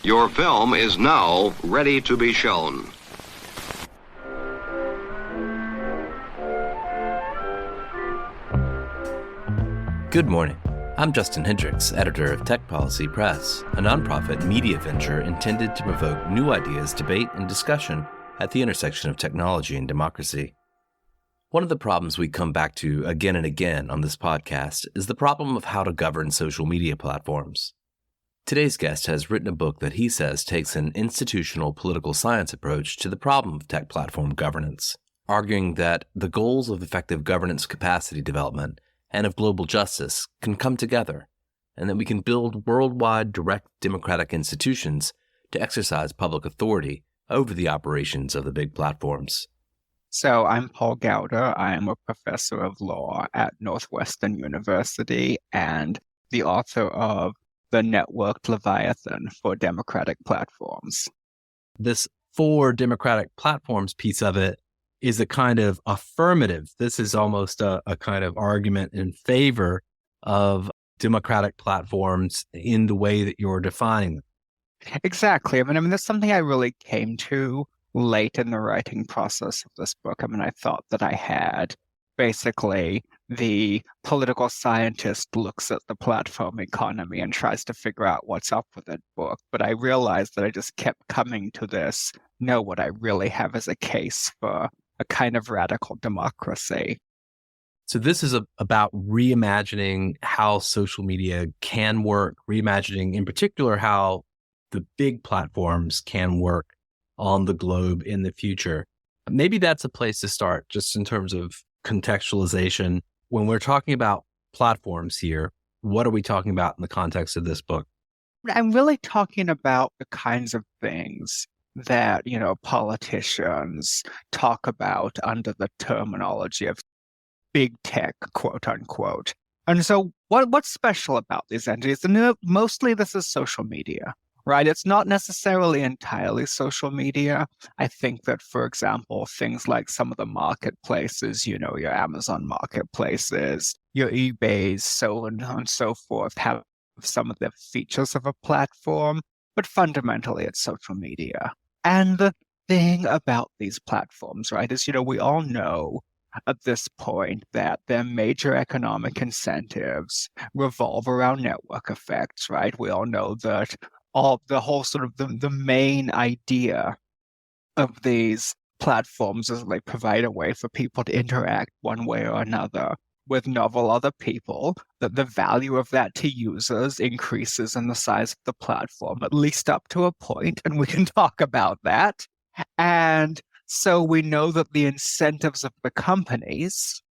Your film is now ready to be shown. Good morning. I'm Justin Hendricks, editor of Tech Policy Press, a nonprofit media venture intended to provoke new ideas, debate, and discussion at the intersection of technology and democracy. One of the problems we come back to again and again on this podcast is the problem of how to govern social media platforms. Today's guest has written a book that he says takes an institutional political science approach to the problem of tech platform governance, arguing that the goals of effective governance capacity development and of global justice can come together, and that we can build worldwide direct democratic institutions to exercise public authority over the operations of the big platforms. So I'm Paul Gowder. I am a professor of law at Northwestern University and the author of the networked Leviathan for democratic platforms. This for democratic platforms piece of it is a kind of affirmative. This is almost a kind of argument in favor of democratic platforms in the way that you're defining them. Exactly. I mean, that's something I really came to late in the writing process of this book. I thought that I had basically the political scientist looks at the platform economy and tries to figure out what's up with it book. But I realized that I just kept coming to this, no, what I really have is a case for a kind of radical democracy. So this is about reimagining how social media can work, reimagining in particular how the big platforms can work on the globe in the future. Maybe that's a place to start, just in terms of contextualization. When we're talking about platforms here, what are we talking about in the context of this book? I'm really talking about the kinds of things that, politicians talk about under the terminology of big tech, quote unquote. And so what's special about these entities? And mostly this is social media, right? It's not necessarily entirely social media. I think that, for example, things like some of the marketplaces, your Amazon marketplaces, your eBays, so on and so forth, have some of the features of a platform, but fundamentally it's social media. And the thing about these platforms, right, is, we all know at this point that their major economic incentives revolve around network effects, right? We all know that the main idea of these platforms is they provide a way for people to interact one way or another with novel other people, that the value of that to users increases in the size of the platform, at least up to a point, and we can talk about that. And so we know that the incentives of the companies,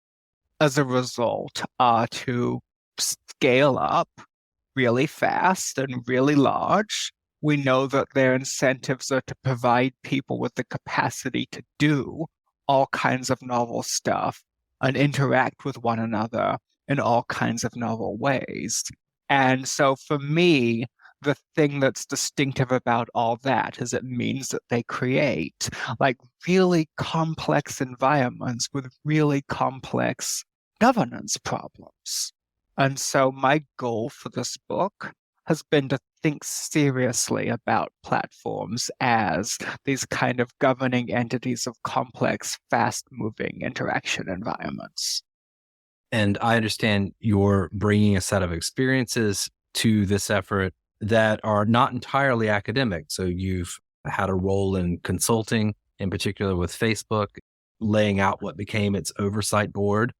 as a result, are to scale up really fast and really large. We know that their incentives are to provide people with the capacity to do all kinds of novel stuff and interact with one another in all kinds of novel ways. And so for me, the thing that's distinctive about all that is it means that they create really complex environments with really complex governance problems. And so my goal for this book has been to think seriously about platforms as these kind of governing entities of complex, fast-moving interaction environments. And I understand you're bringing a set of experiences to this effort that are not entirely academic. So you've had a role in consulting, in particular with Facebook, laying out what became its oversight board.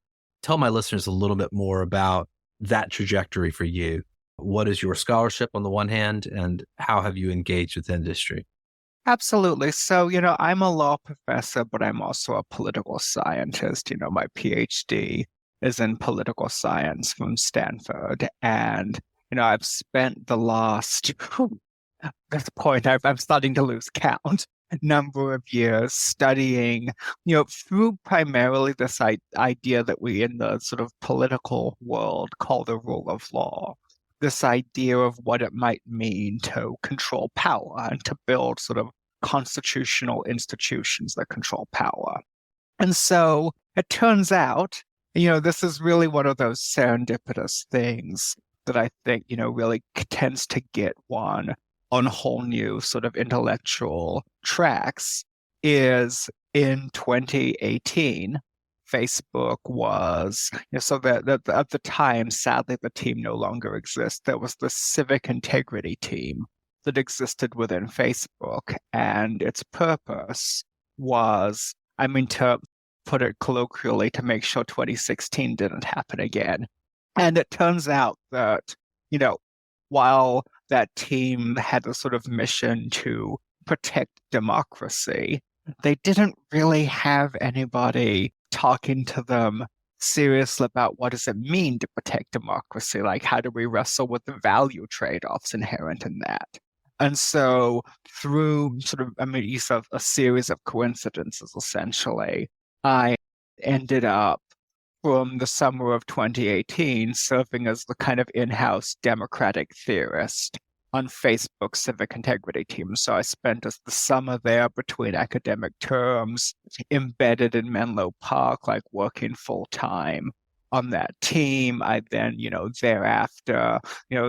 Tell my listeners a little bit more about that trajectory for you. What is your scholarship on the one hand, and how have you engaged with industry? Absolutely. So, I'm a law professor, but I'm also a political scientist. My PhD is in political science from Stanford. And, I've spent the last, at this point, I'm starting to lose count, number of years studying, through primarily this idea that we in the sort of political world call the rule of law. This idea of what it might mean to control power and to build sort of constitutional institutions that control power. And so it turns out, this is really one of those serendipitous things that I think, really tends to get one on whole new sort of intellectual tracks is in 2018. Facebook was, so that at the time, sadly, the team no longer exists. There was the civic integrity team that existed within Facebook, and its purpose was, I mean, to put it colloquially, to make sure 2016 didn't happen again. And it turns out that, while that team had a sort of mission to protect democracy, they didn't really have anybody talking to them seriously about what does it mean to protect democracy? Like, how do we wrestle with the value trade-offs inherent in that? And so through use of a series of coincidences, essentially, I ended up from the summer of 2018 serving as the kind of in-house democratic theorist on Facebook's civic integrity team. So I spent the summer there between academic terms, embedded in Menlo Park, like working full time on that team. I then, thereafter,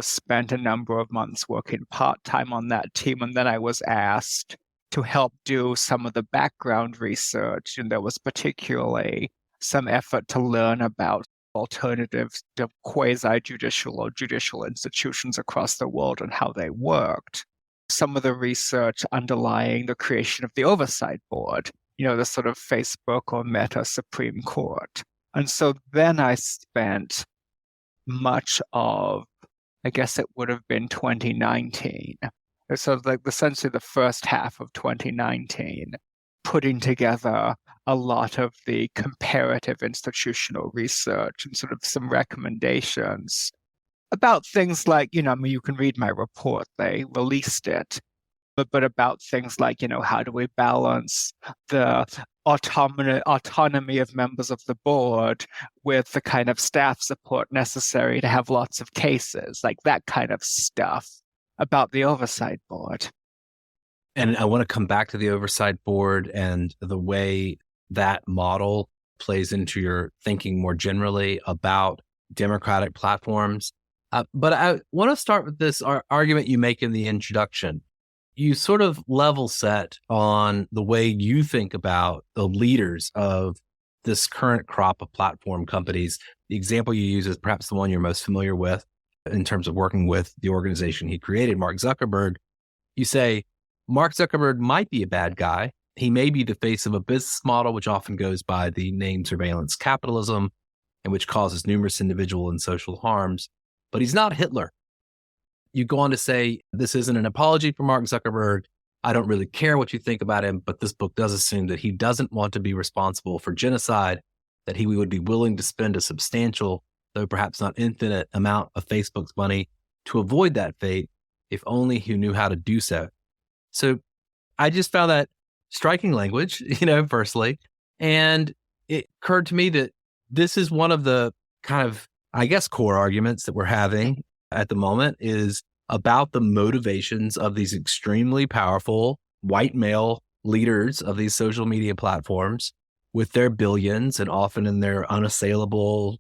spent a number of months working part-time on that team. And then I was asked to help do some of the background research. And there was particularly some effort to learn about alternatives to quasi-judicial or judicial institutions across the world and how they worked. Some of the research underlying the creation of the oversight board, the sort of Facebook or Meta Supreme Court. And so then I spent much of, I guess it would have been 2019. So like essentially the first half of 2019, putting together a lot of the comparative institutional research and sort of some recommendations about things like, you can read my report, they released it, but about things like, how do we balance the autonomy of members of the board with the kind of staff support necessary to have lots of cases, like that kind of stuff about the oversight board. And I want to come back to the oversight board and the way that model plays into your thinking more generally about democratic platforms. But I want to start with this argument you make in the introduction. You sort of level set on the way you think about the leaders of this current crop of platform companies. The example you use is perhaps the one you're most familiar with in terms of working with the organization he created, Mark Zuckerberg. You say, Mark Zuckerberg might be a bad guy. He may be the face of a business model, which often goes by the name surveillance capitalism and which causes numerous individual and social harms, but he's not Hitler. You go on to say, this isn't an apology for Mark Zuckerberg. I don't really care what you think about him, but this book does assume that he doesn't want to be responsible for genocide, that he would be willing to spend a substantial, though perhaps not infinite, amount of Facebook's money to avoid that fate, if only he knew how to do so. So I just found that striking language, firstly. And it occurred to me that this is one of the kind of, I guess, core arguments that we're having at the moment is about the motivations of these extremely powerful white male leaders of these social media platforms with their billions and often in their unassailable,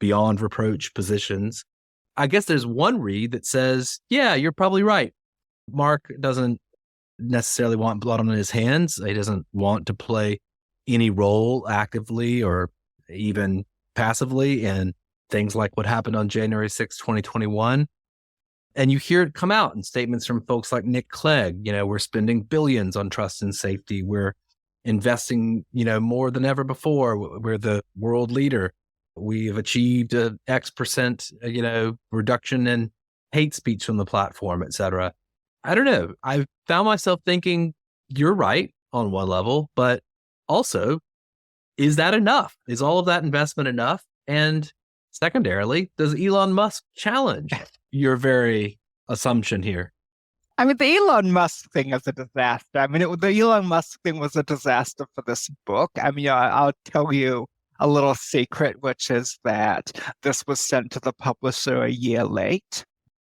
beyond reproach positions. I guess there's one read that says, yeah, you're probably right. Mark doesn't necessarily want blood on his hands. He doesn't want to play any role actively or even passively in things like what happened on January 6, 2021. And you hear it come out in statements from folks like Nick Clegg, we're spending billions on trust and safety. We're investing, more than ever before. We're the world leader. We've achieved a X%, reduction in hate speech from the platform, et cetera. I don't know. I found myself thinking, you're right on one level, but also, is that enough? Is all of that investment enough? And secondarily, does Elon Musk challenge your very assumption here? I mean, the Elon Musk thing is a disaster. I mean, the Elon Musk thing was a disaster for this book. I mean, I'll tell you a little secret, which is that this was sent to the publisher a year late.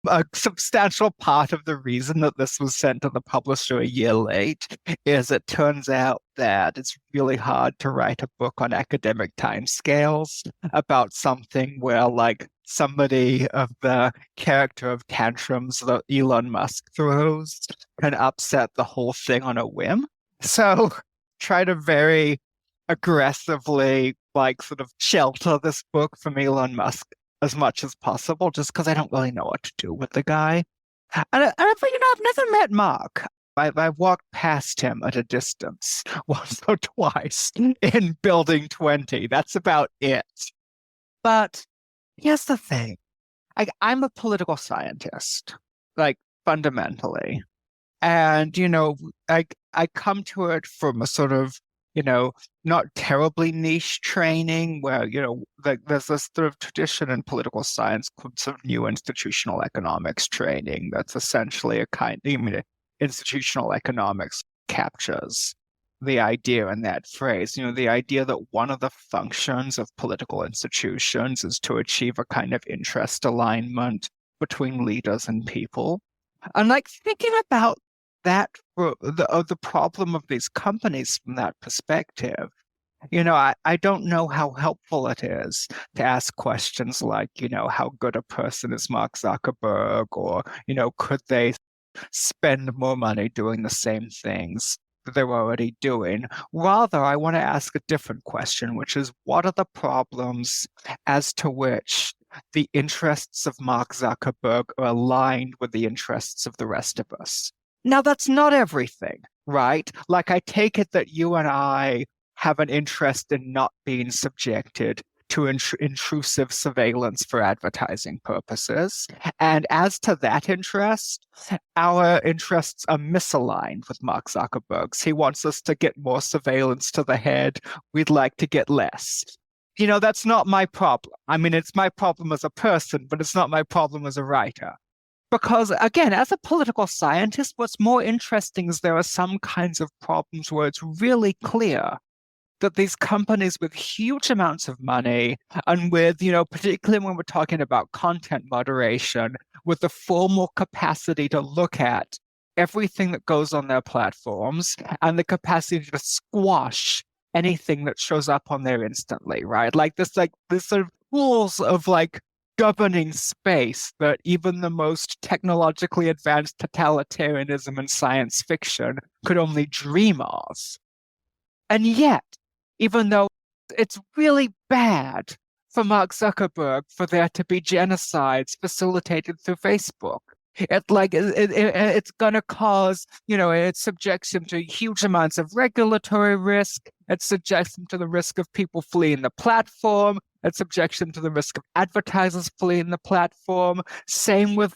A substantial part of the reason that this was sent to the publisher a year late is it turns out that it's really hard to write a book on academic timescales about something where, like, somebody of the character of tantrums that Elon Musk throws can upset the whole thing on a whim. So try to very aggressively, like, sort of shelter this book from Elon Musk as much as possible, just because I don't really know what to do with the guy. I've never met Mark. I've walked past him at a distance once or twice in Building 20. That's about it. But here's the thing. I'm a political scientist, like, fundamentally. And, I come to it from a sort of, not terribly niche training where, like, there's this sort of tradition in political science called sort of new institutional economics training. That's essentially institutional economics captures the idea in that phrase, the idea that one of the functions of political institutions is to achieve a kind of interest alignment between leaders and people. And, like, thinking about that the problem of these companies from that perspective, I don't know how helpful it is to ask questions like, how good a person is Mark Zuckerberg, or, could they spend more money doing the same things that they're already doing. Rather, I want to ask a different question, which is, what are the problems as to which the interests of Mark Zuckerberg are aligned with the interests of the rest of us? Now, that's not everything, right? Like, I take it that you and I have an interest in not being subjected to intrusive surveillance for advertising purposes. And as to that interest, our interests are misaligned with Mark Zuckerberg's. He wants us to get more surveillance to the head. We'd like to get less. That's not my problem. I mean, it's my problem as a person, but it's not my problem as a writer. Because, again, as a political scientist, what's more interesting is there are some kinds of problems where it's really clear that these companies with huge amounts of money and with, particularly when we're talking about content moderation, with the formal capacity to look at everything that goes on their platforms and the capacity to squash anything that shows up on there instantly, right? This sort of rules of, like, governing space that even the most technologically advanced totalitarianism in science fiction could only dream of. And yet, even though it's really bad for Mark Zuckerberg for there to be genocides facilitated through Facebook, it's going to cause, it subjects him to huge amounts of regulatory risk. It subjects him to the risk of people fleeing the platform. It subjects him to the risk of advertisers fleeing the platform. Same with,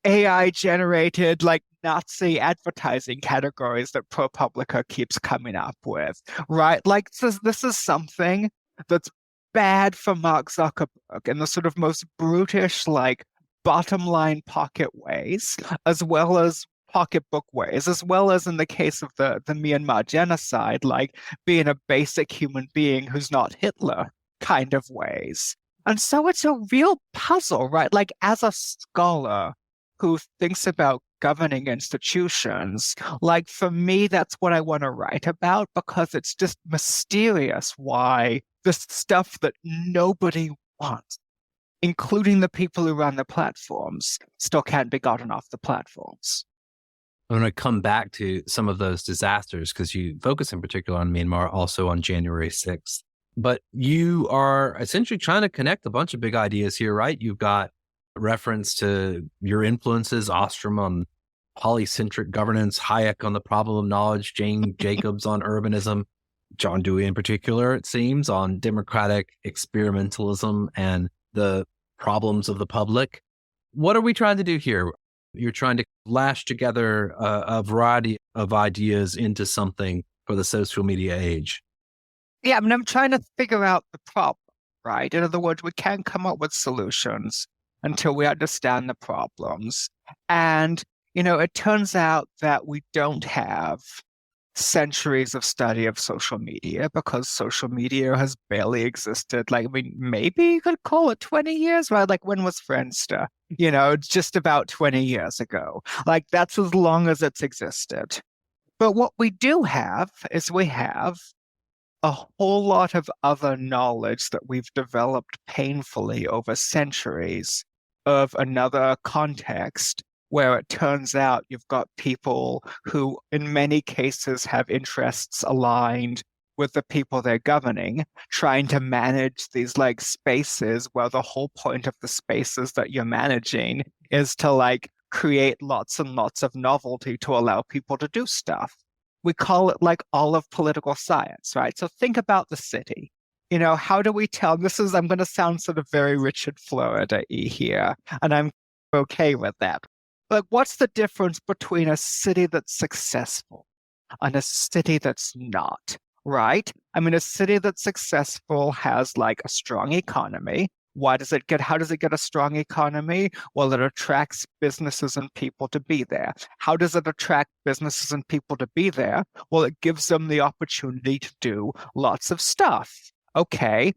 AI generated, like, Nazi advertising categories that ProPublica keeps coming up with, right? Like, this is something that's bad for Mark Zuckerberg in the sort of most brutish, like, bottom line pocket ways, as well as pocketbook ways, as well as in the case of the Myanmar genocide, like being a basic human being who's not Hitler kind of ways. And so it's a real puzzle, right? Like, as a scholar who thinks about governing institutions, like, for me, that's what I want to write about, because it's just mysterious why this stuff that nobody wants, including the people who run the platforms, still can't be gotten off the platforms. I'm going to come back to some of those disasters because you focus in particular on Myanmar, also on January 6th. But you are essentially trying to connect a bunch of big ideas here, right? You've got reference to your influences, Ostrom on polycentric governance, Hayek on the problem of knowledge, Jane Jacobs on urbanism, John Dewey in particular, it seems, on democratic experimentalism and the problems of the public. What are we trying to do here? You're trying to lash together a variety of ideas into something for the social media age. Yeah, I mean, I'm trying to figure out the problem, right? In other words, we can't come up with solutions until we understand the problems. And, it turns out that we don't have centuries of study of social media, because social media has barely existed. Like, I mean, maybe you could call it 20 years, right? Like, when was Friendster? Just about 20 years ago. Like, that's as long as it's existed. But what we do have is we have a whole lot of other knowledge that we've developed painfully over centuries of another context where it turns out you've got people who, in many cases, have interests aligned with the people they're governing, trying to manage these like spaces where the whole point of the spaces that you're managing is to like create lots and lots of novelty to allow people to do stuff. We call it like all of political science, right? So think about the city. How do we tell? I'm going to sound sort of very Richard Florida-y here, and I'm okay with that. But what's the difference between a city that's successful and a city that's not, right? I mean, a city that's successful has like a strong economy. How does it get a strong economy? Well, it attracts businesses and people to be there. How does it attract businesses and people to be there? Well, it gives them the opportunity to do lots of stuff. Okay,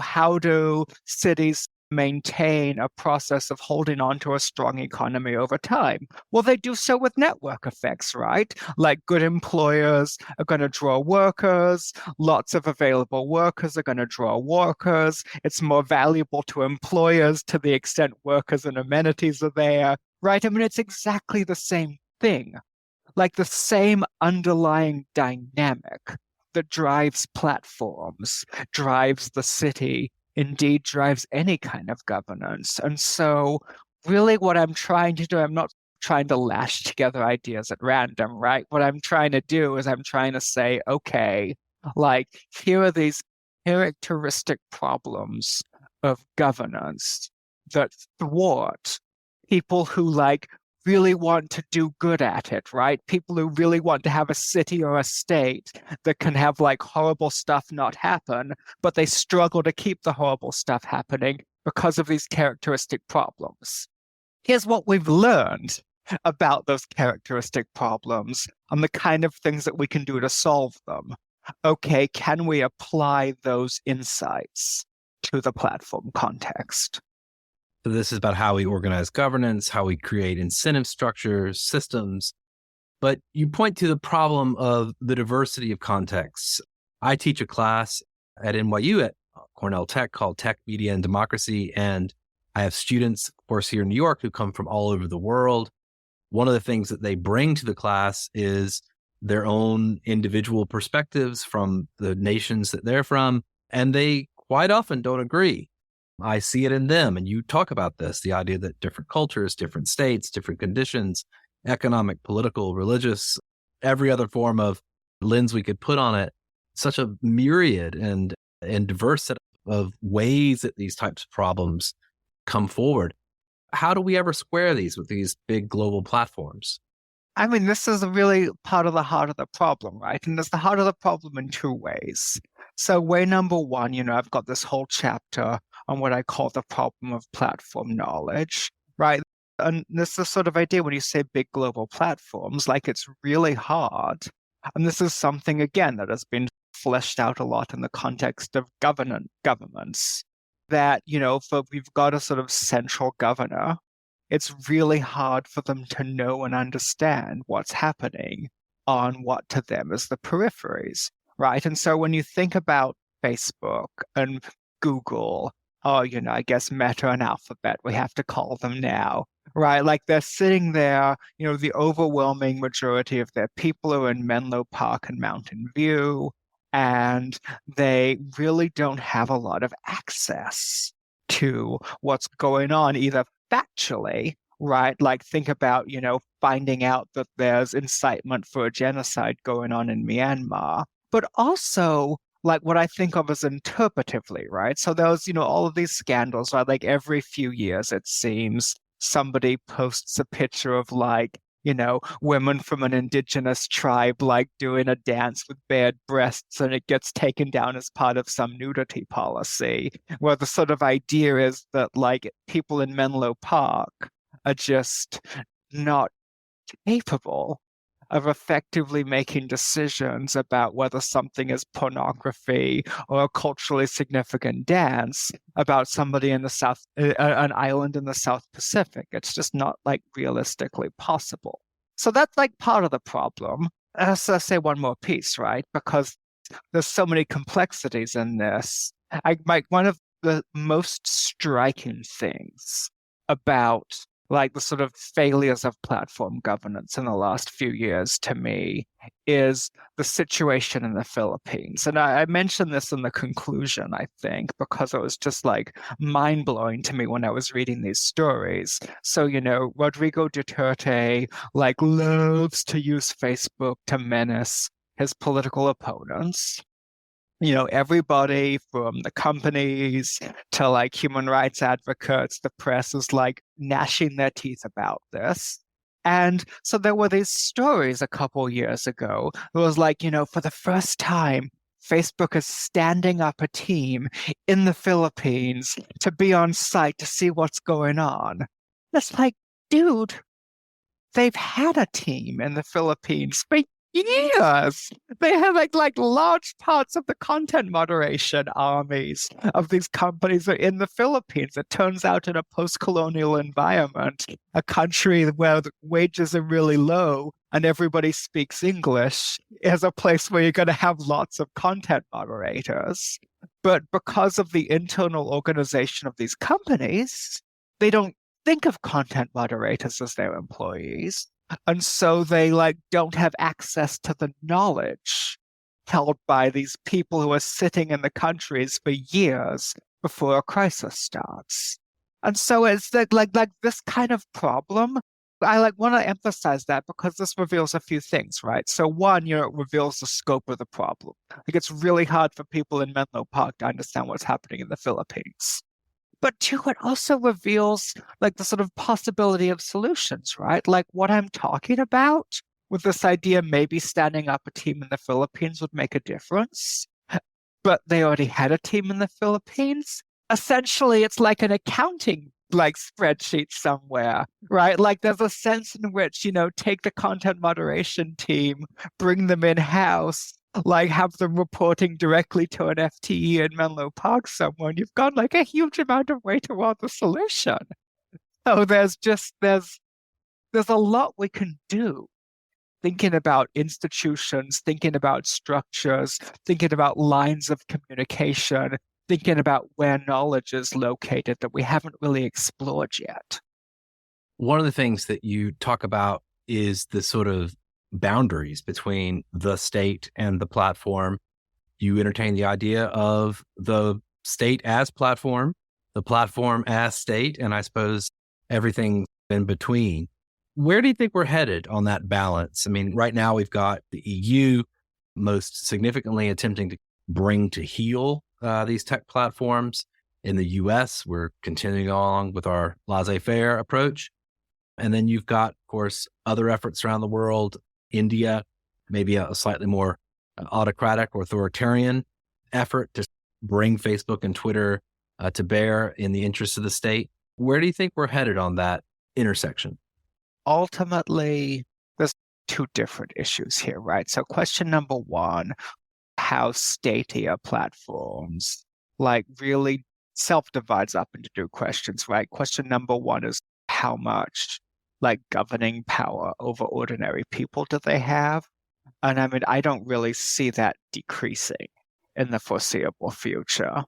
how do cities maintain a process of holding on to a strong economy over time? Well, they do so with network effects, right? Like good employers are going to draw workers, lots of available workers are going to draw workers. It's more valuable to employers to the extent workers and amenities are there, right? I mean, it's exactly the same thing, like the same underlying dynamic that drives platforms, drives the city, indeed drives any kind of governance. And so, really, what I'm trying to do, I'm not trying to lash together ideas at random, right? What I'm trying to do is I'm trying to say, okay, like, here are these characteristic problems of governance that thwart people who, like, really want to do good at it, right? People who really want to have a city or a state that can have like horrible stuff not happen, but they struggle to keep the horrible stuff happening because of these characteristic problems. Here's what we've learned about those characteristic problems and the kind of things that we can do to solve them. Okay, can we apply those insights to the platform context? So this is about how we organize governance, how we create incentive structures, systems. But you point to the problem of the diversity of contexts. I teach a class at NYU at Cornell Tech called Tech, Media, and Democracy. And I have students, of course, here in New York who come from all over the world. One of the things that they bring to the class is their own individual perspectives from the nations that they're from. And they quite often don't agree. I see it in them. And you talk about this, the idea that different cultures, different states, different conditions, economic, political, religious, every other form of lens we could put on it, such a myriad and diverse set of ways that these types of problems come forward. How do we ever square these with these big global platforms? I mean, this is really part of the heart of the problem, right? And there's the heart of the problem in two ways. So way number one, I've got this whole chapter on what I call the problem of platform knowledge, right? And this is the sort of idea when you say big global platforms, like it's really hard. And this is something, again, that has been fleshed out a lot in the context of governments, that, we've got a sort of central governor. It's really hard for them to know and understand what's happening on what to them is the peripheries, right? And so when you think about Facebook and Google, I guess Meta and Alphabet, we have to call them now, right? Like they're sitting there, the overwhelming majority of their people are in Menlo Park and Mountain View, and they really don't have a lot of access to what's going on, either factually, right? Like think about, finding out that there's incitement for a genocide going on in Myanmar, but also like what I think of as interpretively, right? So there's, all of these scandals, right? Like every few years, it seems, somebody posts a picture of like, women from an indigenous tribe like doing a dance with bared breasts, and it gets taken down as part of some nudity policy, where the sort of idea is that like people in Menlo Park are just not capable of effectively making decisions about whether something is pornography or a culturally significant dance about somebody in the an island in the South Pacific. It's just not like realistically possible. So that's like part of the problem. So say one more piece, right? Because there's so many complexities in this. One of the most striking things about like the sort of failures of platform governance in the last few years to me is the situation in the Philippines. And I mentioned this in the conclusion, I think, because it was just like mind blowing to me when I was reading these stories. So, Rodrigo Duterte like loves to use Facebook to menace his political opponents. Everybody from the companies to like human rights advocates, the press is like gnashing their teeth about this. And so there were these stories a couple years ago. It was like, for the first time, Facebook is standing up a team in the Philippines to be on site to see what's going on. It's like, dude, they've had a team in the Philippines for years. They have like large parts of the content moderation armies of these companies are in the Philippines. It turns out in a post-colonial environment, a country where the wages are really low and everybody speaks English is a place where you're going to have lots of content moderators. But because of the internal organization of these companies, they don't think of content moderators as their employees. And so they like don't have access to the knowledge held by these people who are sitting in the countries for years before a crisis starts. And so it's like this kind of problem. I want to emphasize that because this reveals a few things, right? So one, it reveals the scope of the problem. Like it's really hard for people in Menlo Park to understand what's happening in the Philippines. But two, it also reveals like the sort of possibility of solutions, right? Like what I'm talking about with this idea maybe standing up a team in the Philippines would make a difference. But they already had a team in the Philippines. Essentially, it's like an accounting like spreadsheet somewhere, right? Like there's a sense in which, take the content moderation team, bring them in-house, like have them reporting directly to an FTE in Menlo Park somewhere, and you've got like a huge amount of way toward the solution. So there's a lot we can do. Thinking about institutions, thinking about structures, thinking about lines of communication, thinking about where knowledge is located that we haven't really explored yet. One of the things that you talk about is the sort of boundaries between the state and the platform. You entertain the idea of the state as platform, the platform as state, and I suppose everything in between. Where do you think we're headed on that balance? I mean, right now we've got the EU most significantly attempting to bring to heel these tech platforms. In the US, we're continuing along with our laissez-faire approach. And then you've got, of course, other efforts around the world, India, maybe a slightly more autocratic or authoritarian effort to bring Facebook and Twitter to bear in the interests of the state. Where do you think we're headed on that intersection? Ultimately, there's two different issues here, right? So question number one, how statey platforms like really self-divides up into two questions, right? Question number one is how much like governing power over ordinary people do they have? And I mean, I don't really see that decreasing in the foreseeable future.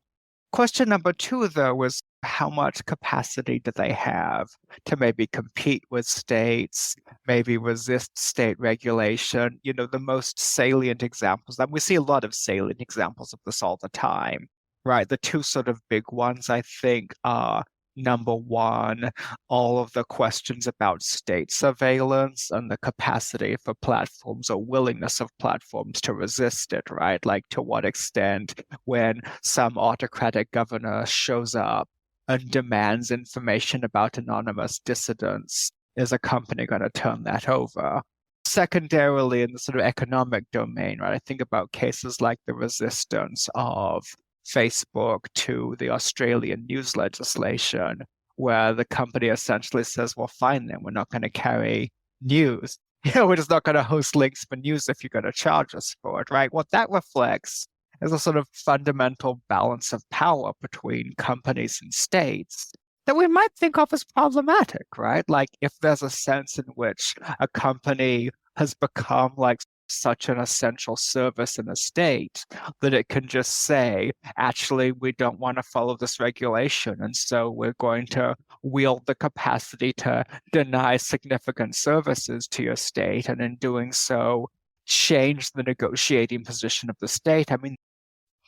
Question number two, though, was how much capacity do they have to maybe compete with states, maybe resist state regulation? The most salient examples, and we see a lot of salient examples of this all the time, right? The two sort of big ones, I think, are number one, all of the questions about state surveillance and the capacity for platforms or willingness of platforms to resist it, right? Like to what extent when some autocratic governor shows up and demands information about anonymous dissidents, is a company going to turn that over? Secondarily, in the sort of economic domain, right? I think about cases like the resistance of Facebook to the Australian news legislation, where the company essentially says, well, fine then, we're not going to carry news. we're just not going to host links for news if you're going to charge us for it, right? What that reflects is a sort of fundamental balance of power between companies and states that we might think of as problematic, right? Like if there's a sense in which a company has become like such an essential service in a state that it can just say, actually, we don't want to follow this regulation. And so we're going to wield the capacity to deny significant services to your state. And in doing so, change the negotiating position of the state. I mean,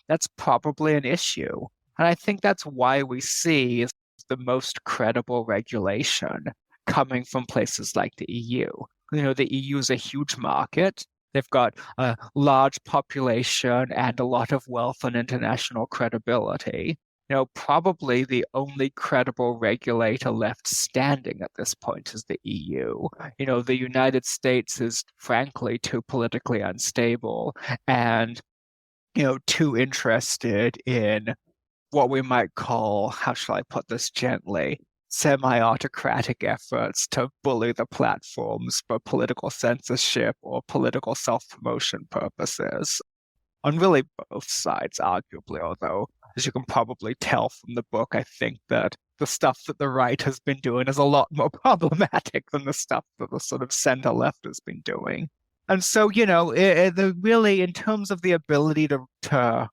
that's probably an issue. And I think that's why we see the most credible regulation coming from places like the EU. The EU is a huge market. They've got a large population and a lot of wealth and international credibility. Probably the only credible regulator left standing at this point is the EU. The United States is frankly too politically unstable and too interested in what we might call, how shall I put this gently, semi-autocratic efforts to bully the platforms for political censorship or political self-promotion purposes. On really both sides, arguably, although, as you can probably tell from the book, I think that the stuff that the right has been doing is a lot more problematic than the stuff that the sort of center-left has been doing. And so, really, in terms of the ability to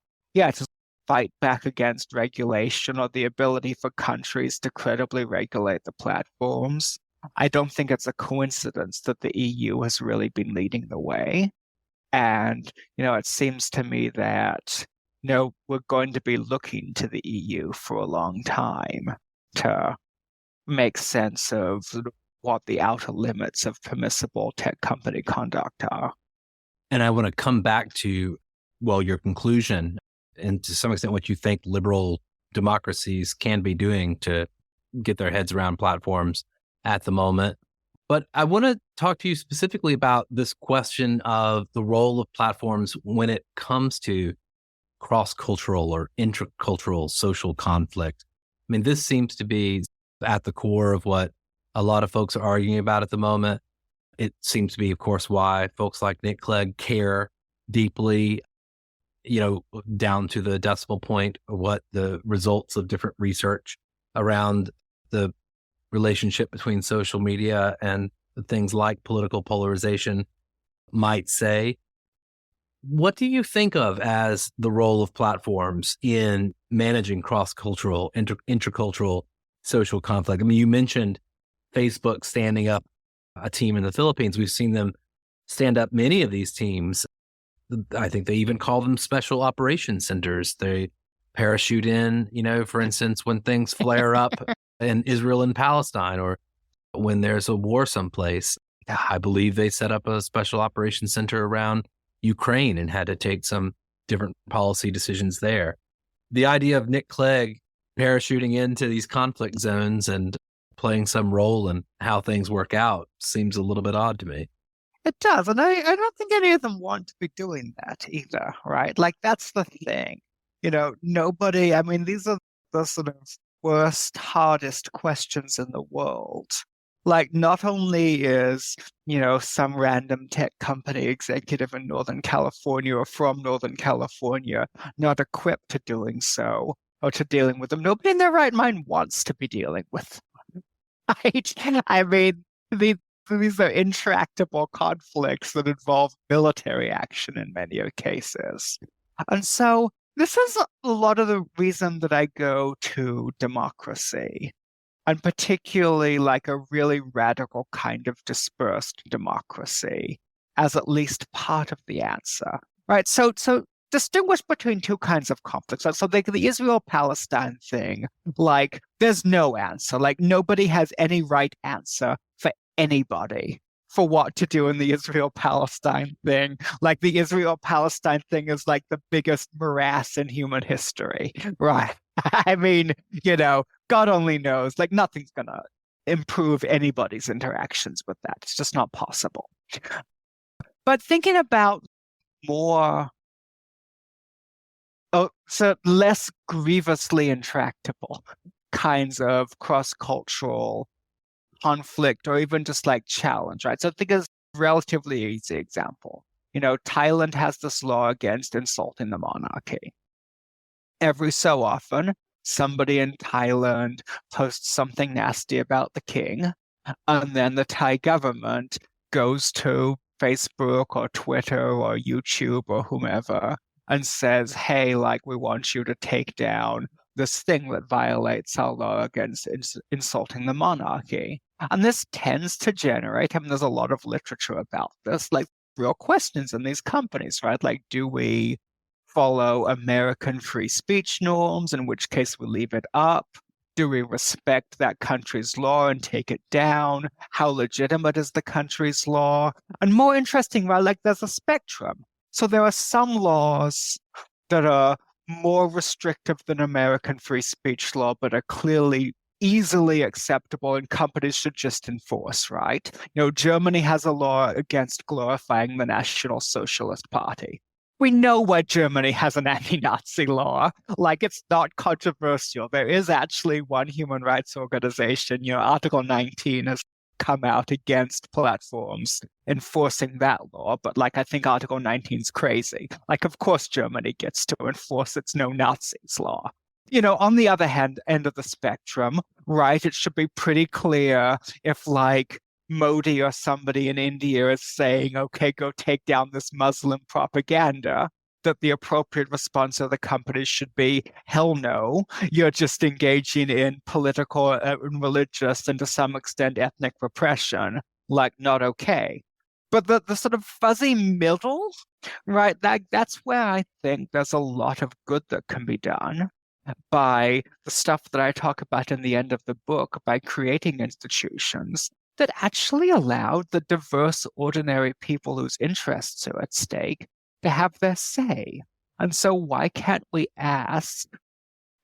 fight back against regulation or the ability for countries to credibly regulate the platforms, I don't think it's a coincidence that the EU has really been leading the way. And, it seems to me that, we're going to be looking to the EU for a long time to make sense of what the outer limits of permissible tech company conduct are. And I want to come back to, your conclusion and to some extent what you think liberal democracies can be doing to get their heads around platforms at the moment. But I want to talk to you specifically about this question of the role of platforms when it comes to cross-cultural or intercultural social conflict. I mean, this seems to be at the core of what a lot of folks are arguing about at the moment. It seems to be, of course, why folks like Nick Clegg care deeply, down to the decimal point of what the results of different research around the relationship between social media and things like political polarization might say. What do you think of as the role of platforms in managing cross-cultural, intercultural social conflict? I mean, you mentioned Facebook standing up a team in the Philippines. We've seen them stand up many of these teams. I think they even call them special operations centers. They parachute in, for instance, when things flare up in Israel and Palestine, or when there's a war someplace. I believe they set up a special operations center around Ukraine and had to take some different policy decisions there. The idea of Nick Clegg parachuting into these conflict zones and playing some role in how things work out seems a little bit odd to me. It does. And I don't think any of them want to be doing that either, right? Like, that's the thing. Nobody, I mean, these are the sort of worst, hardest questions in the world. Like, not only is, some random tech company executive in Northern California or from Northern California not equipped to doing so or to dealing with them, nobody in their right mind wants to be dealing with them. Right? I mean, these are intractable conflicts that involve military action in many cases. And so this is a lot of the reason that I go to democracy, and particularly like a really radical kind of dispersed democracy as at least part of the answer, right? So distinguish between two kinds of conflicts. So the Israel-Palestine thing, like, there's no answer. Like, nobody has any right answer for anybody for what to do in the Israel-Palestine thing. Like, the Israel-Palestine thing is like the biggest morass in human history, right? I mean, God only knows. Like, nothing's going to improve anybody's interactions with that. It's just not possible. But thinking about more, so less grievously intractable kinds of cross-cultural conflict or even just like challenge, right? So think of Relatively easy example. Thailand has this law against insulting the monarchy. Every so often, somebody in Thailand posts something nasty about the king, and then the Thai government goes to Facebook or Twitter or YouTube or whomever and says, hey, like, we want you to take down this thing that violates our law against insulting the monarchy. And this tends to generate, I mean, there's a lot of literature about this, like real questions in these companies, right? Like, do we follow American free speech norms, in which case we leave it up? Do we respect that country's law and take it down? How legitimate is the country's law? And more interesting, right? Like, there's a spectrum. So there are some laws that are more restrictive than American free speech law, but are clearly easily acceptable and companies should just enforce, right? Germany has a law against glorifying the National Socialist Party. We know why Germany has an anti-Nazi law. Like, it's not controversial. There is actually one human rights organization, Article 19 has come out against platforms enforcing that law. But I think Article 19 is crazy. Of course Germany gets to enforce its no Nazis law. On the other end of the spectrum, right, it should be pretty clear if Modi or somebody in India is saying, okay, go take down this Muslim propaganda, that the appropriate response of the companies should be, hell no, you're just engaging in political and religious and to some extent ethnic repression, not okay. But the sort of fuzzy middle, right, that's where I think there's a lot of good that can be done by the stuff that I talk about in the end of the book, by creating institutions that actually allowed the diverse, ordinary people whose interests are at stake to have their say. And so why can't we ask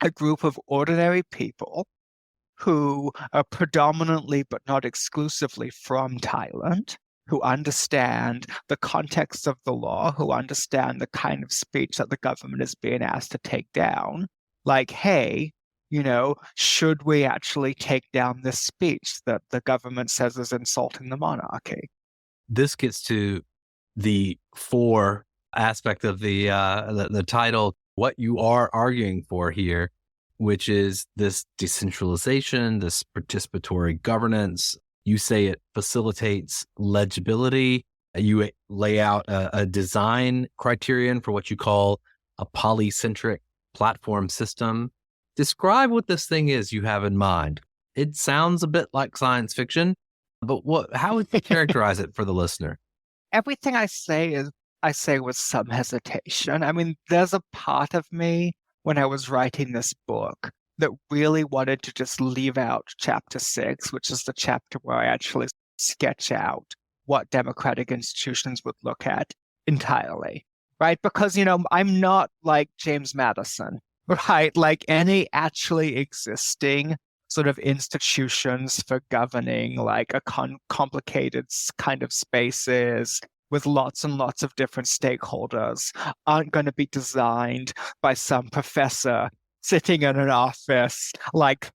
a group of ordinary people who are predominantly but not exclusively from Thailand, who understand the context of the law, who understand the kind of speech that the government is being asked to take down, hey, should we actually take down this speech that the government says is insulting the monarchy? This gets to the 4 aspect of the title, what you are arguing for here, which is this decentralization, this participatory governance. You say it facilitates legibility. You lay out a design criterion for what you call a polycentric platform system. Describe what this thing is you have in mind. It sounds a bit like science fiction, but how would you characterize it for the listener? Everything I say with some hesitation. I mean, there's a part of me when I was writing this book that really wanted to just leave out chapter 6, which is the chapter where I actually sketch out what democratic institutions would look at entirely. Right? Because, I'm not like James Madison, right? Like any actually existing sort of institutions for governing a complicated kind of spaces with lots and lots of different stakeholders aren't going to be designed by some professor sitting in an office,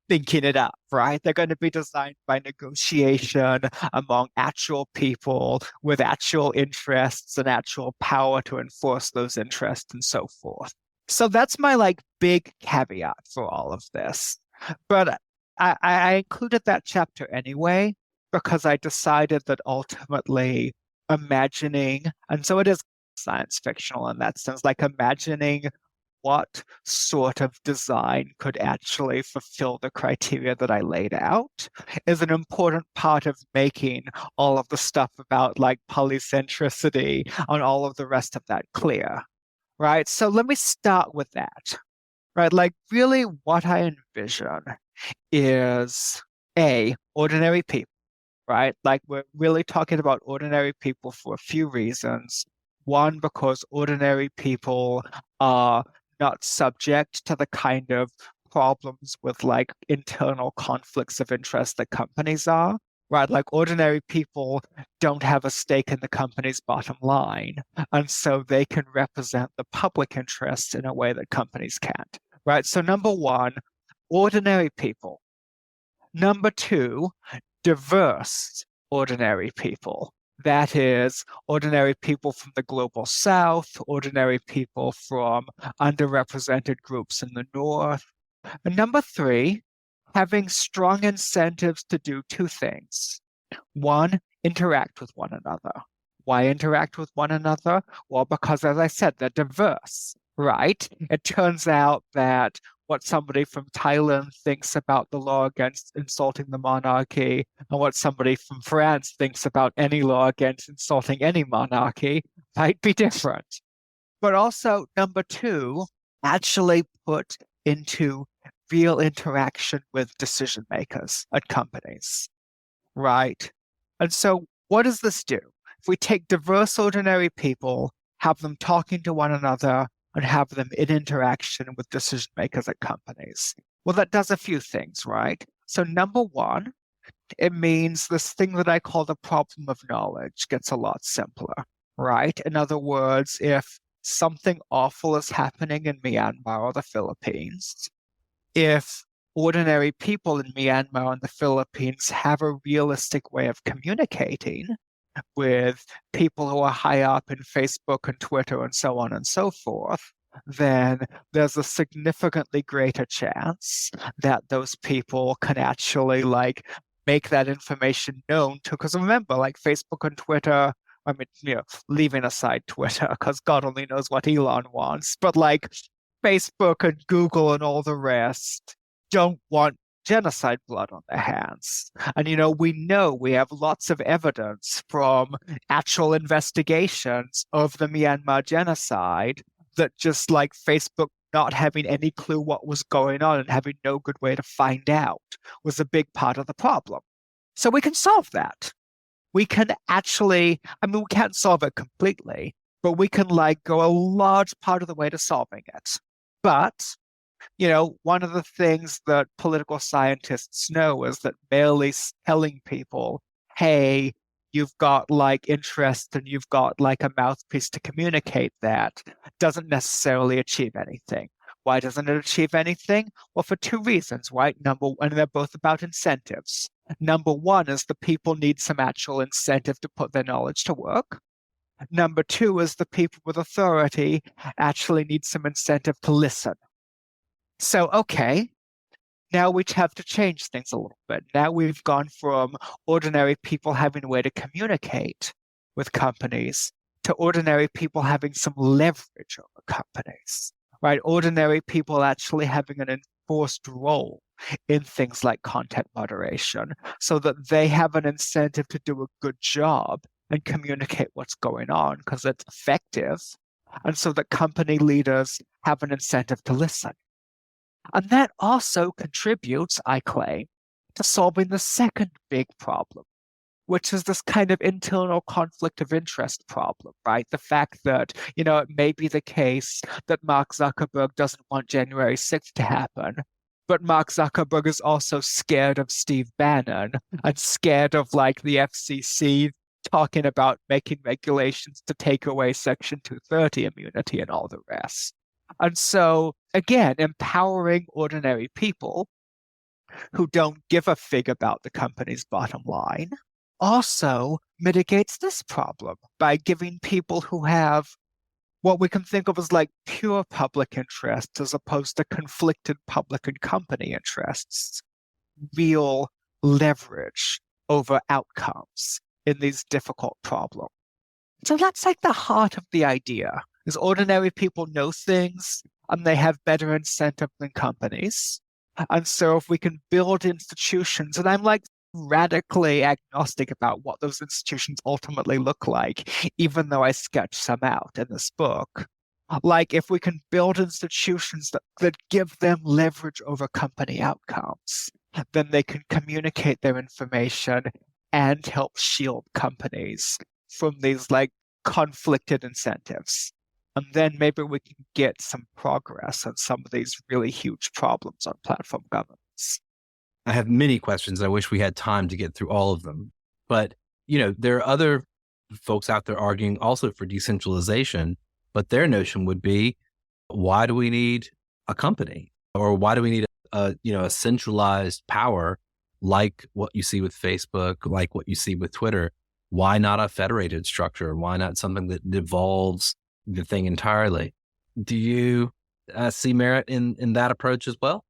thinking it up, right? They're going to be designed by negotiation among actual people with actual interests and actual power to enforce those interests and so forth. So that's my big caveat for all of this. But I included that chapter anyway, because I decided that ultimately imagining, and so it is science fictional in that sense, imagining what sort of design could actually fulfill the criteria that I laid out is an important part of making all of the stuff about polycentricity and all of the rest of that clear, right? So let me start with that, right? Really what I envision is ordinary people, right? We're really talking about ordinary people for a few reasons. One, because ordinary people are not subject to the kind of problems with internal conflicts of interest that companies are, right? Ordinary people don't have a stake in the company's bottom line, and so they can represent the public interest in a way that companies can't, right? So number 1, ordinary people. Number 2, diverse ordinary people. That is, ordinary people from the global south, ordinary people from underrepresented groups in the north. And number three, having strong incentives to do two things. One, interact with one another. Why interact with one another? Well, because as I said, they're diverse, right? It turns out that what somebody from Thailand thinks about the law against insulting the monarchy and what somebody from France thinks about any law against insulting any monarchy might be different. But also, number two, actually put into real interaction with decision makers at companies, right? And so, what does this do? If we take diverse, ordinary people, have them talking to one another, and have them in interaction with decision makers at companies, well, that does a few things, right? So, number one, it means this thing that I call the problem of knowledge gets a lot simpler, right? In other words, if something awful is happening in Myanmar or the Philippines, if ordinary people in Myanmar and the Philippines have a realistic way of communicating with people who are high up in Facebook and Twitter and so on and so forth, then there's a significantly greater chance that those people can actually make that information known to, because remember, like Facebook and Twitter, I mean, leaving aside Twitter, because God only knows what Elon wants, but like Facebook and Google and all the rest don't want genocide blood on their hands. And, we have lots of evidence from actual investigations of the Myanmar genocide that just like Facebook not having any clue what was going on and having no good way to find out was a big part of the problem. So we can solve that. We can actually, we can't solve it completely, but we can go a large part of the way to solving it. But, one of the things that political scientists know is that merely telling people, hey, you've got interest and you've got a mouthpiece to communicate that doesn't necessarily achieve anything. Why doesn't it achieve anything? Well, for two reasons, right? And they're both about incentives. Number one is the people need some actual incentive to put their knowledge to work. Number two is the people with authority actually need some incentive to listen. So, okay, now we have to change things a little bit. Now we've gone from ordinary people having a way to communicate with companies to ordinary people having some leverage over companies, right? Ordinary people actually having an enforced role in things like content moderation so that they have an incentive to do a good job and communicate what's going on because it's effective. And so that company leaders have an incentive to listen. And that also contributes, I claim, to solving the second big problem, which is this kind of internal conflict of interest problem, right? The fact that, it may be the case that Mark Zuckerberg doesn't want January 6th to happen, but Mark Zuckerberg is also scared of Steve Bannon and scared of the FCC talking about making regulations to take away Section 230 immunity and all the rest. And so, again, empowering ordinary people who don't give a fig about the company's bottom line also mitigates this problem by giving people who have what we can think of as pure public interests as opposed to conflicted public and company interests, real leverage over outcomes in these difficult problems. So that's the heart of the idea, is ordinary people know things and they have better incentive than companies. And so if we can build institutions, and I'm radically agnostic about what those institutions ultimately look like, even though I sketch some out in this book. If we can build institutions that give them leverage over company outcomes, then they can communicate their information and help shield companies from these conflicted incentives. And then maybe we can get some progress on some of these really huge problems on platform governance. I have many questions. I wish we had time to get through all of them. But, there are other folks out there arguing also for decentralization, but their notion would be, why do we need a company? Or why do we need a centralized power like what you see with Facebook, like what you see with Twitter? why not a federated structure? Why not something that devolves the thing entirely? Do you see merit in that approach as well?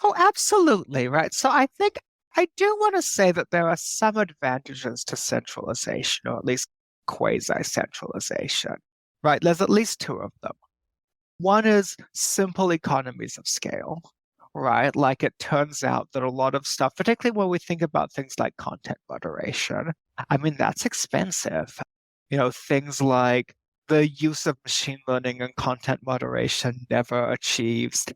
Oh, absolutely, right. So I think I do want to say that there are some advantages to centralization, or at least quasi-centralization, right? There's at least two of them. One is simple economies of scale, right? Like it turns out that a lot of stuff, particularly when we think about things like content moderation, I mean, that's expensive. Things like the use of machine learning and content moderation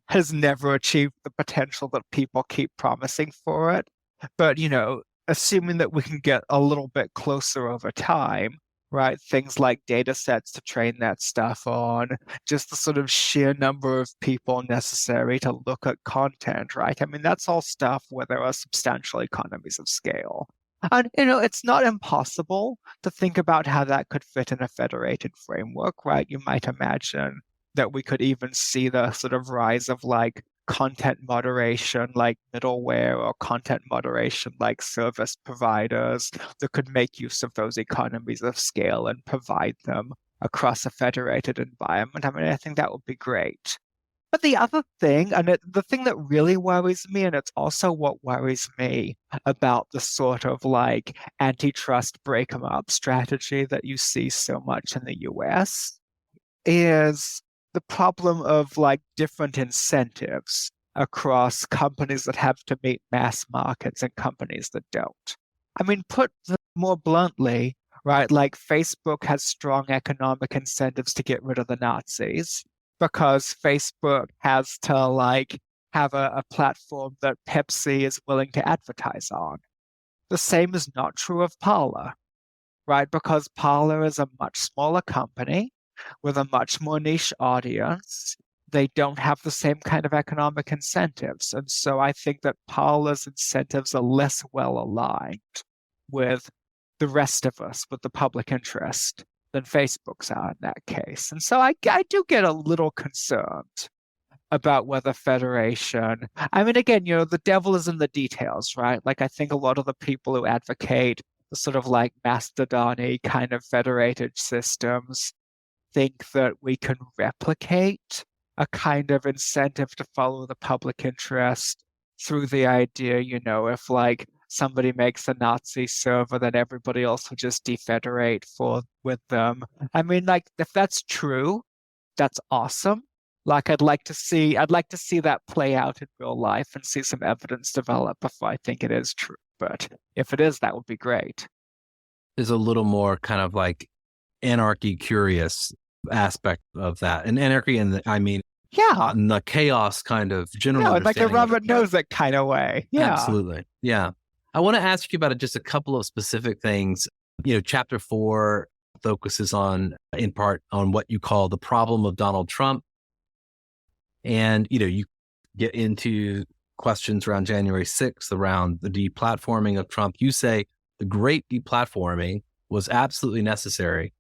has never achieved the potential that people keep promising for it. But, assuming that we can get a little bit closer over time, right? Things like data sets to train that stuff on, just the sort of sheer number of people necessary to look at content, right? I mean, that's all stuff where there are substantial economies of scale. And, it's not impossible to think about how that could fit in a federated framework, right? You might imagine that we could even see the sort of rise of like content moderation, like middleware, or content moderation, like service providers that could make use of those economies of scale and provide them across a federated environment. I mean, I think that would be great. But the other thing, and the thing that really worries me, and it's also what worries me about the sort of like antitrust break 'em up strategy that you see so much in the US, is the problem of like different incentives across companies that have to meet mass markets and companies that don't. I mean, put more bluntly, right, like Facebook has strong economic incentives to get rid of the Nazis because Facebook has to like have a platform that Pepsi is willing to advertise on. The same is not true of Parler, right? Because Parler is a much smaller company with a much more niche audience. They don't have the same kind of economic incentives. And so I think that Parler's incentives are less well aligned with the rest of us, with the public interest, than Facebook's are in that case. And so I do get a little concerned about whether federation, I mean, again, the devil is in the details, right? Like, I think a lot of the people who advocate the sort of like mastodon-y kind of federated systems think that we can replicate a kind of incentive to follow the public interest through the idea, if like somebody makes a Nazi server, then everybody else will just defederate with them. I mean, like, if that's true, that's awesome. Like, I'd like to see that play out in real life and see some evidence develop before I think it is true. But if it is, that would be great. There's a little more kind of like anarchy curious aspect of that. And anarchy yeah, in the chaos kind of general like a Robert knows it kind of way. Yeah. Absolutely. Yeah. I want to ask you about just a couple of specific things. Chapter 4 focuses in part on what you call the problem of Donald Trump. And, you get into questions around January 6th, around the deplatforming of Trump. You say the great deplatforming was absolutely necessary.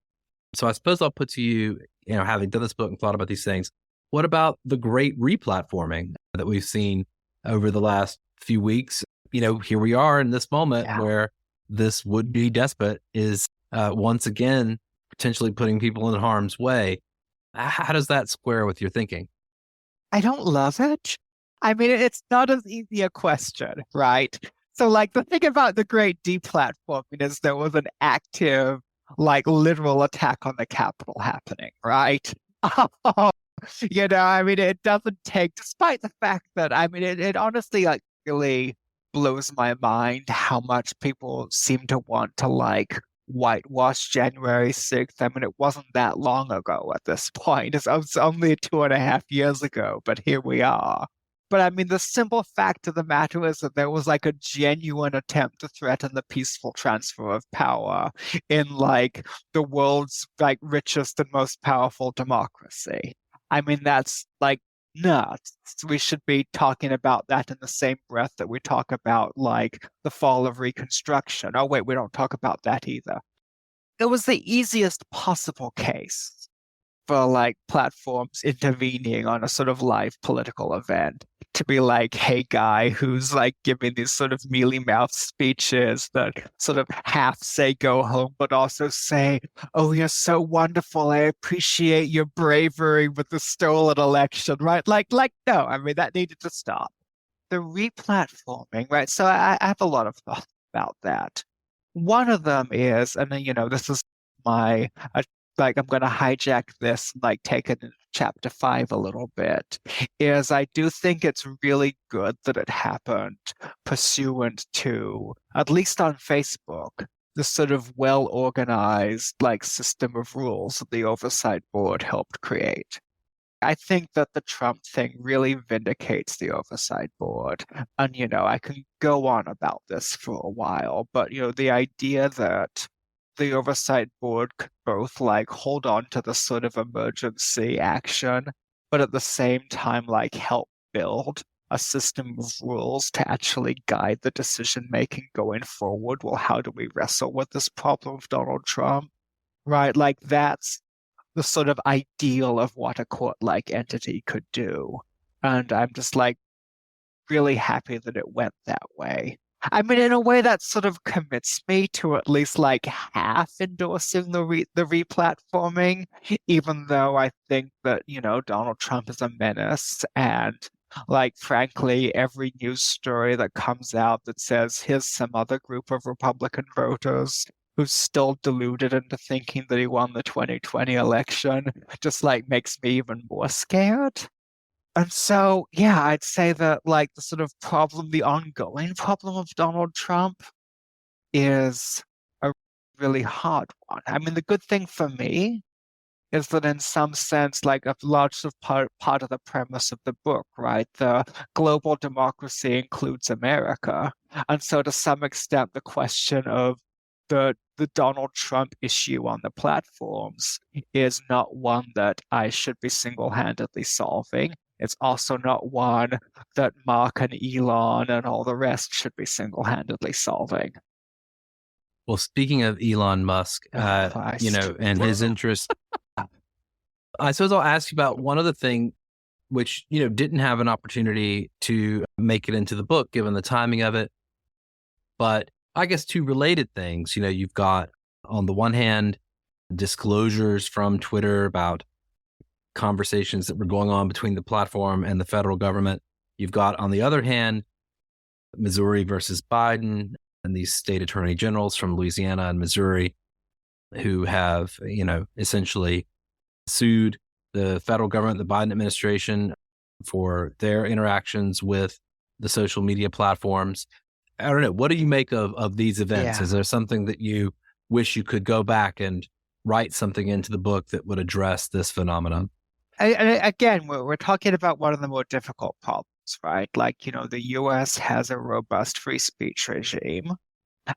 So I suppose I'll put to you, having done this book and thought about these things, what about the great replatforming that we've seen over the last few weeks? Here we are in this moment where this would-be despot is once again potentially putting people in harm's way. How does that square with your thinking? I don't love it. I mean, it's not as easy a question, right? So, like, the thing about the great deplatforming is there was an active, like, literal attack on the Capitol happening, right? I mean, it doesn't take, despite the fact that, I mean, it honestly, like, really blows my mind how much people seem to want to, like, whitewash January 6th. I mean, it wasn't that long ago at this point. It's only 2.5 years ago, but here we are. But I mean, the simple fact of the matter is that there was like a genuine attempt to threaten the peaceful transfer of power in like the world's like richest and most powerful democracy. I mean, that's like nuts. We should be talking about that in the same breath that we talk about like the fall of Reconstruction. Oh, wait, we don't talk about that either. It was the easiest possible case for like platforms intervening on a sort of live political event to be like, hey, guy who's like giving these sort of mealy mouthed speeches that sort of half say go home, but also say, oh, you're so wonderful. I appreciate your bravery with the stolen election, right? No, I mean, that needed to stop. The replatforming, right? So I have a lot of thoughts about that. One of them is, and then, this is my, like, I'm going to hijack this, and, like, take it into chapter 5 a little bit, is I do think it's really good that it happened pursuant to, at least on Facebook, the sort of well-organized, like, system of rules that the Oversight Board helped create. I think that the Trump thing really vindicates the Oversight Board. And, I can go on about this for a while, but, the idea that the Oversight Board could both like hold on to the sort of emergency action, but at the same time, like help build a system of rules to actually guide the decision making going forward. Well, how do we wrestle with this problem of Donald Trump? Right? Like that's the sort of ideal of what a court-like entity could do. And I'm just like really happy that it went that way. I mean, in a way that sort of commits me to at least like half endorsing the replatforming, even though I think that, Donald Trump is a menace and like frankly, every news story that comes out that says here's some other group of Republican voters who's still deluded into thinking that he won the 2020 election just like makes me even more scared. And so, yeah, I'd say that like the sort of problem, the ongoing problem of Donald Trump is a really hard one. I mean, the good thing for me is that in some sense, like a large part of the premise of the book, right? The global democracy includes America. And so to some extent, the question of the Donald Trump issue on the platforms is not one that I should be single-handedly solving. It's also not one that Mark and Elon and all the rest should be single-handedly solving. Well, speaking of Elon Musk, and his interest, I suppose I'll ask you about one other thing which, didn't have an opportunity to make it into the book given the timing of it. But I guess two related things. You've got, on the one hand, disclosures from Twitter about conversations that were going on between the platform and the federal government. You've got, on the other hand, Missouri versus Biden and these state attorney generals from Louisiana and Missouri who have, essentially sued the federal government, the Biden administration, for their interactions with the social media platforms. I don't know. What do you make of these events? Yeah. Is there something that you wish you could go back and write something into the book that would address this phenomenon? Again, we're talking about one of the more difficult problems, right? Like, the US has a robust free speech regime.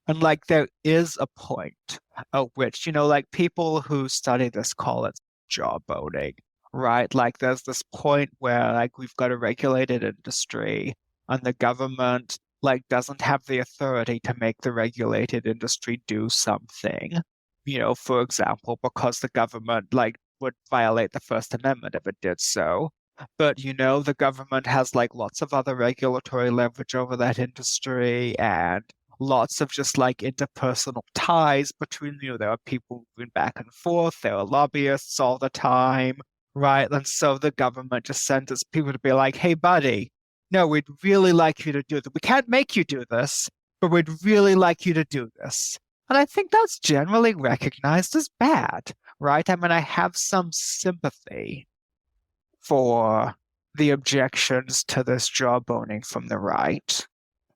And like there is a point at which, like people who study this call it jawboning, right? Like there's this point where like we've got a regulated industry and the government like doesn't have the authority to make the regulated industry do something, for example, because the government like would violate the First Amendment if it did so. But the government has like lots of other regulatory leverage over that industry and lots of just like interpersonal ties between, there are people moving back and forth, there are lobbyists all the time, right? And so the government just sends people to be like, hey, buddy, no, we'd really like you to do this. We can't make you do this, but we'd really like you to do this. And I think that's generally recognized as bad, right? I mean, I have some sympathy for the objections to this jawboning from the right.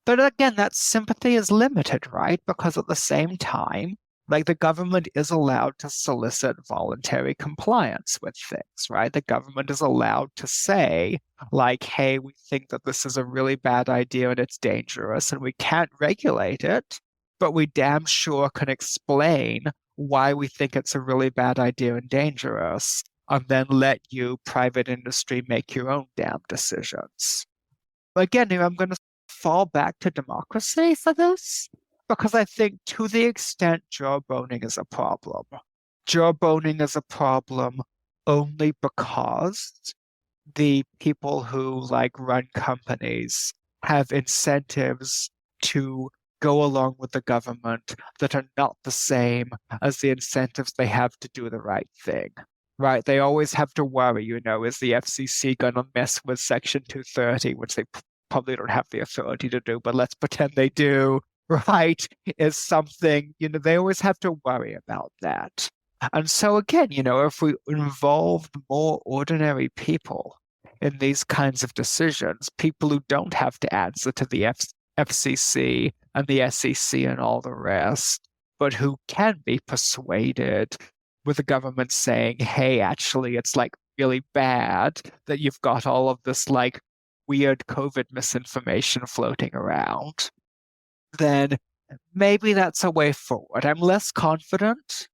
But again, that sympathy is limited, right? Because at the same time, like the government is allowed to solicit voluntary compliance with things, right? The government is allowed to say, like, hey, we think that this is a really bad idea and it's dangerous and we can't regulate it, but we damn sure can explain why we think it's a really bad idea and dangerous, and then let you, private industry, make your own damn decisions. But again, I'm going to fall back to democracy for this, because I think to the extent jawboning is a problem only because the people who like run companies have incentives to go along with the government that are not the same as the incentives they have to do the right thing. Right? They always have to worry, is the FCC going to mess with Section 230, which they probably don't have the authority to do, but let's pretend they do, right? Is something, they always have to worry about that. And so again, if we involved more ordinary people in these kinds of decisions, people who don't have to answer to the FCC and the SEC and all the rest, but who can be persuaded with the government saying, hey, actually, it's like really bad that you've got all of this like weird COVID misinformation floating around, then maybe that's a way forward. I'm less confident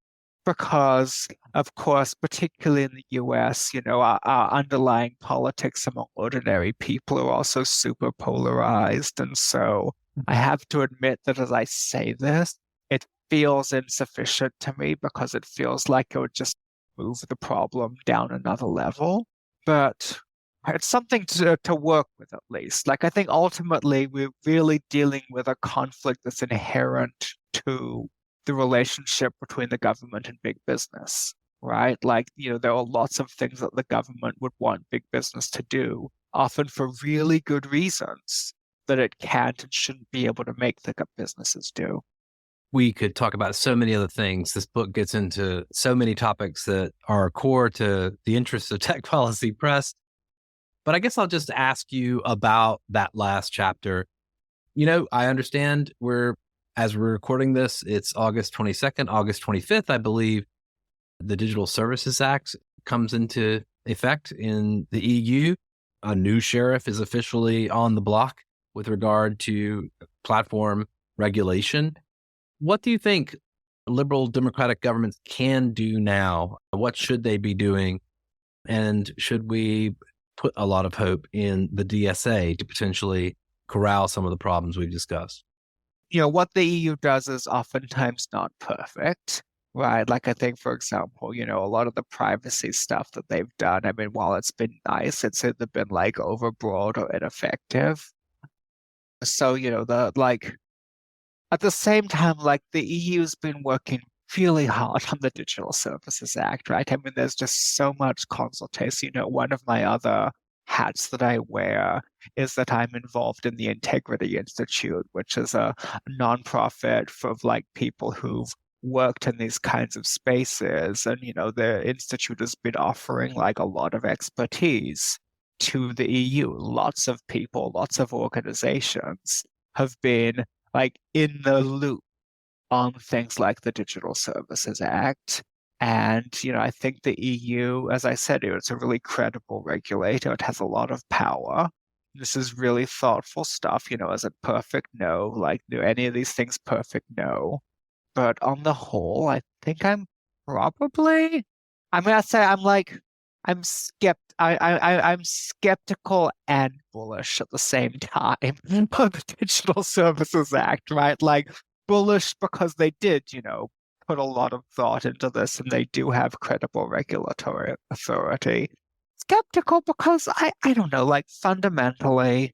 because, of course, particularly in the US, our underlying politics among ordinary people are also super polarized. And so I have to admit that as I say this, it feels insufficient to me because it feels like it would just move the problem down another level. But it's something to work with at least. Like, I think ultimately we're really dealing with a conflict that's inherent to the relationship between the government and big business, right? Like, there are lots of things that the government would want big business to do, often for really good reasons that it can't and shouldn't be able to make the businesses do. We could talk about so many other things. This book gets into so many topics that are core to the interests of Tech Policy Press. But I guess I'll just ask you about that last chapter. I understand as we're recording this, it's August 22nd, August 25th, I believe, the Digital Services Act comes into effect in the EU. A new sheriff is officially on the block with regard to platform regulation. What do you think liberal democratic governments can do now? What should they be doing? And should we put a lot of hope in the DSA to potentially corral some of the problems we've discussed? What the EU does is oftentimes not perfect, right? Like, I think, for example, a lot of the privacy stuff that they've done, I mean, while it's been nice, it's either been like overbroad or ineffective. So, at the same time, like, the EU's been working really hard on the Digital Services Act, right? I mean, there's just so much consultation. One of my other hats that I wear is that I'm involved in the Integrity Institute, which is a nonprofit for like people who've worked in these kinds of spaces. And, the Institute has been offering like a lot of expertise to the EU. Lots of people, lots of organizations have been like in the loop on things like the Digital Services Act. And, I think the EU, as I said, it's a really credible regulator. It has a lot of power. This is really thoughtful stuff. Is it perfect? No. Like, do any of these things perfect? No. But on the whole, I think I'm gonna say I'm skeptical and bullish at the same time on the Digital Services Act, right? Like, bullish because they did, put a lot of thought into this and they do have credible regulatory authority. Skeptical because I don't know, like, fundamentally,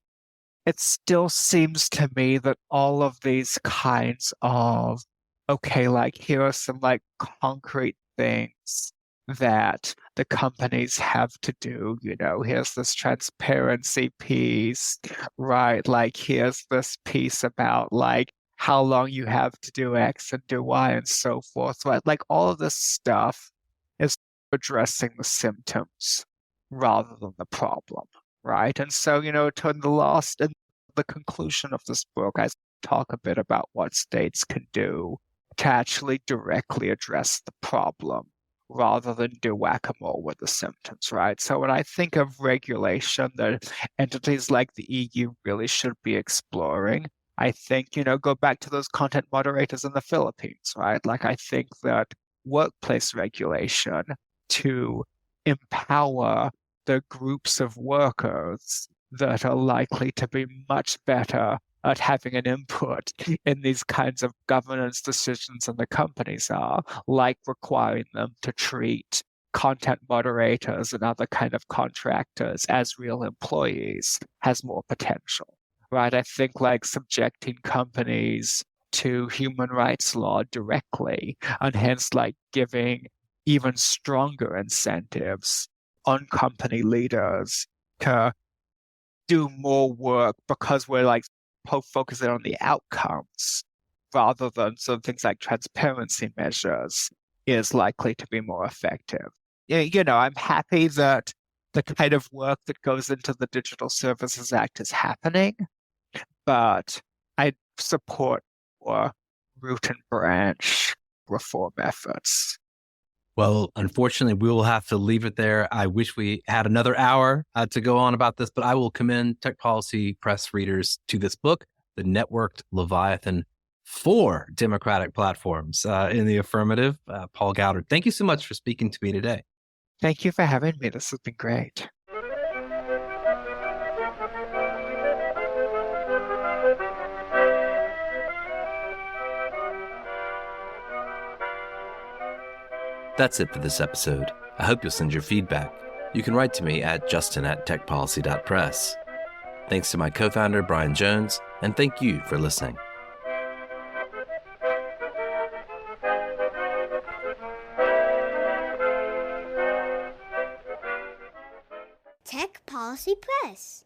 it still seems to me that all of these kinds of, okay, like, here are some like concrete things that the companies have to do, here's this transparency piece, right? Like, here's this piece about like how long you have to do X and do Y and so forth, right? Like, all of this stuff is addressing the symptoms rather than the problem, right? And so, toward the conclusion of this book, I talk a bit about what states can do to actually directly address the problem rather than do whack-a-mole with the symptoms, right? So when I think of regulation that entities like the EU really should be exploring, I think, go back to those content moderators in the Philippines, right? Like, I think that workplace regulation to empower the groups of workers that are likely to be much better at having an input in these kinds of governance decisions than the companies are, like requiring them to treat content moderators and other kind of contractors as real employees has more potential, right? I think like subjecting companies to human rights law directly, and hence like giving even stronger incentives on company leaders to do more work because we're like focusing on the outcomes rather than some things like transparency measures is likely to be more effective. I'm happy that the kind of work that goes into the Digital Services Act is happening, but I support more root and branch reform efforts. Well, unfortunately, we will have to leave it there. I wish we had another hour to go on about this, but I will commend Tech Policy Press readers to this book, The Networked Leviathan, 4 Democratic Platforms in the Affirmative. Paul Gowder, thank you so much for speaking to me today. Thank you for having me. This has been great. That's it for this episode. I hope you'll send your feedback. You can write to me at justin@techpolicy.press. Thanks to my co-founder, Brian Jones, and thank you for listening. Tech Policy Press.